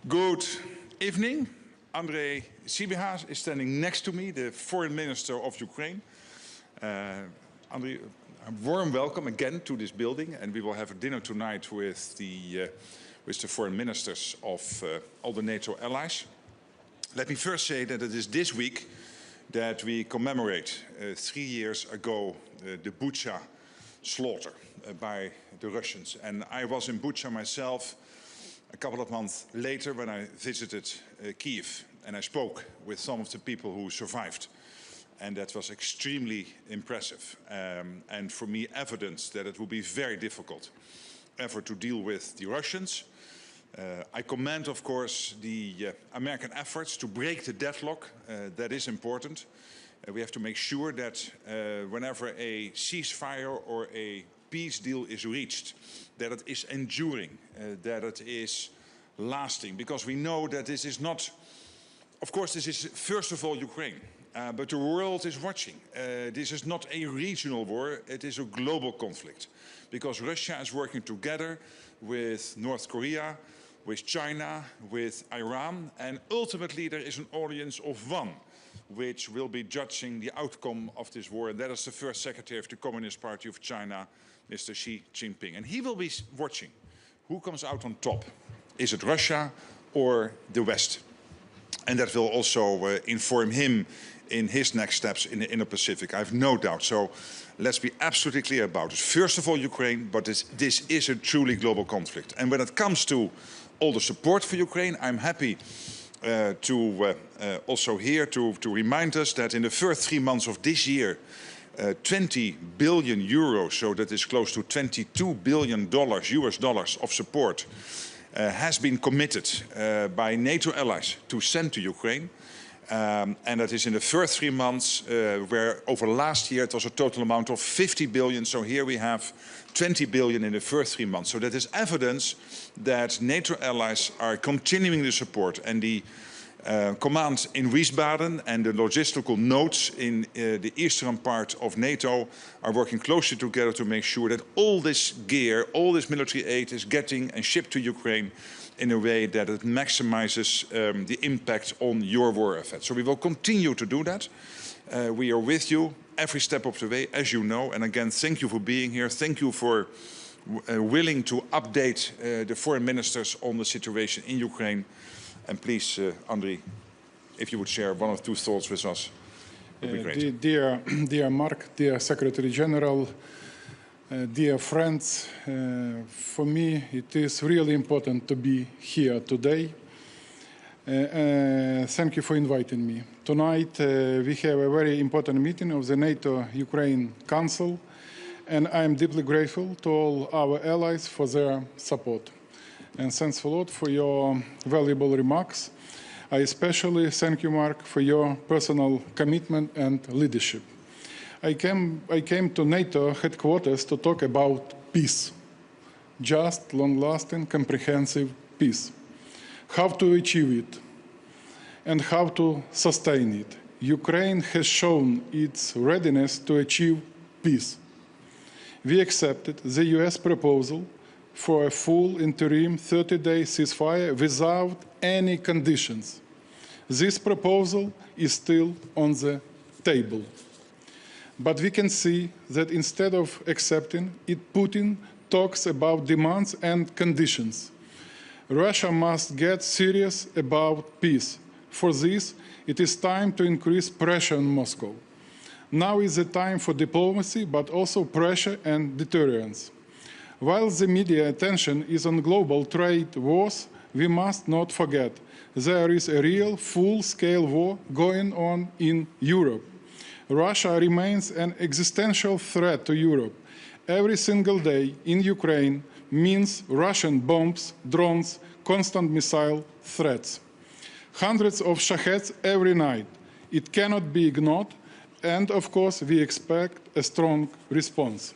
Good evening. Andrii Sybiha is standing next to me, the Foreign Minister of Ukraine. Andrii, a warm welcome again to this building, and we will have a dinner tonight with the foreign ministers of all the NATO allies. Let me first say that it is this week that we commemorate 3 years ago the Bucha slaughter by the Russians. And I was in Bucha myself a couple of months later when I visited Kiev, and I spoke with some of the people who survived. And that was extremely impressive, and for me evidence that it will be very difficult ever to deal with the Russians. I commend, of course, the American efforts to break the deadlock. That is important. We have to make sure that whenever a ceasefire or a peace deal is reached, that it is enduring, that it is lasting, because we know that this is not, of course, this is first of all Ukraine, but the world is watching. This is not a regional war, it is a global conflict, because Russia is working together with North Korea, with China, with Iran, and ultimately there is an audience of one which will be judging the outcome of this war, and that is the first Secretary of the Communist Party of China, Mr. Xi Jinping. And he will be watching who comes out on top. Is it Russia or the West? And that will also inform him in his next steps in the Indo-Pacific, I have no doubt. So let's be absolutely clear about it. First of all, Ukraine, but this is a truly global conflict. And when it comes to all the support for Ukraine, I'm happy to also here to remind us that in the first 3 months of this year, 20 billion euros, so that is close to $22 billion US dollars of support, has been committed by NATO allies to send to Ukraine. And that is in the first 3 months, where over last year it was a total amount of 50 billion. So here we have 20 billion in the first 3 months. So that is evidence that NATO allies are continuing the support. And the command in Wiesbaden and the logistical nodes in the eastern part of NATO are working closely together to make sure that all this gear, all this military aid is getting and shipped to Ukraine in a way that it maximizes the impact on your war effort. So we will continue to do that. We are with you every step of the way, as you know. And again, thank you for being here. Thank you for willing to update the foreign ministers on the situation in Ukraine. And please, Andrii, if you would share 1 or 2 thoughts with us, it would be great. Dear Mark, dear Secretary General, dear friends, for me it is really important to be here today. Thank you for inviting me. Tonight we have a very important meeting of the NATO-Ukraine Council, and I am deeply grateful to all our allies for their support. And thanks a lot for your valuable remarks. I especially thank you, Mark, for your personal commitment and leadership. I came to NATO headquarters to talk about peace, just, long-lasting, comprehensive peace. How to achieve it and how to sustain it. Ukraine has shown its readiness to achieve peace. We accepted the US proposal for a full interim 30-day ceasefire without any conditions. This proposal is still on the table. But we can see that instead of accepting it, Putin talks about demands and conditions. Russia must get serious about peace. For this, it is time to increase pressure on Moscow. Now is the time for diplomacy, but also pressure and deterrence. While the media attention is on global trade wars, we must not forget there is a real full-scale war going on in Europe. Russia remains an existential threat to Europe. Every single day in Ukraine means Russian bombs, drones, constant missile threats. Hundreds of Shaheds every night. It cannot be ignored, and of course we expect a strong response.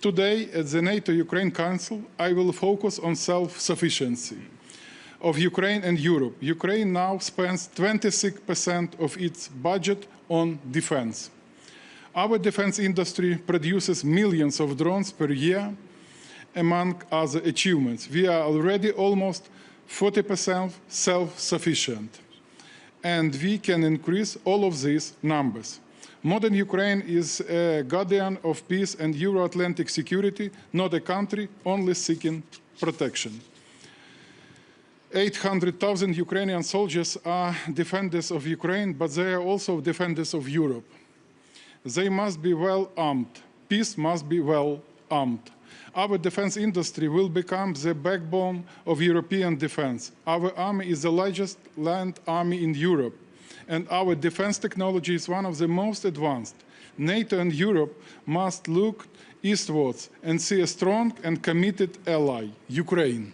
Today at the NATO-Ukraine Council, I will focus on self-sufficiency of Ukraine and Europe. Ukraine now spends 26% of its budget on defense. Our defense industry produces millions of drones per year, among other achievements. We are already almost 40% self-sufficient, and we can increase all of these numbers. Modern Ukraine is a guardian of peace and Euro-Atlantic security, not a country only seeking protection. 800,000 Ukrainian soldiers are defenders of Ukraine, but they are also defenders of Europe. They must be well armed. Peace must be well armed. Our defense industry will become the backbone of European defense. Our army is the largest land army in Europe, and our defense technology is one of the most advanced. NATO and Europe must look eastwards and see a strong and committed ally, Ukraine.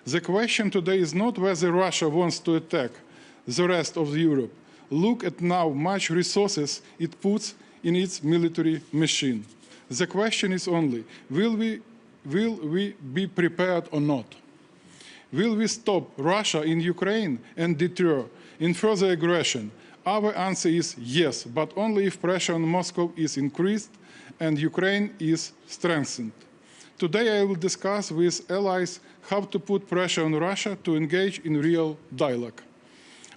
The question today is not whether Russia wants to attack the rest of Europe. Look at how much resources it puts in its military machine. The question is only, will we be prepared or not? Will we stop Russia in Ukraine and deter in further aggression? Our answer is yes, but only if pressure on Moscow is increased and Ukraine is strengthened. Today I will discuss with allies how to put pressure on Russia to engage in real dialogue.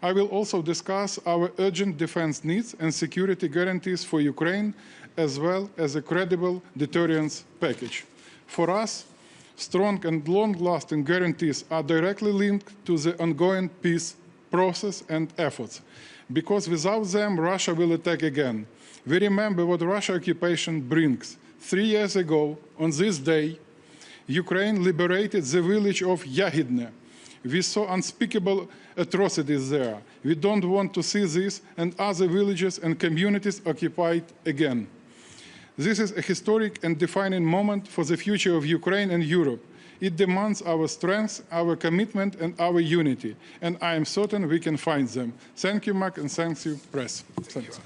I will also discuss our urgent defense needs and security guarantees for Ukraine, as well as a credible deterrence package. For us, strong and long-lasting guarantees are directly linked to the ongoing peace process and efforts, because without them, Russia will attack again. We remember what Russian occupation brings. 3 years ago, on this day, Ukraine liberated the village of Yagidne. We saw unspeakable atrocities there. We don't want to see this and other villages and communities occupied again. This is a historic and defining moment for the future of Ukraine and Europe. It demands our strength, our commitment, and our unity. And I am certain we can find them. Thank you, Mark, and thank you, Press. Thanks.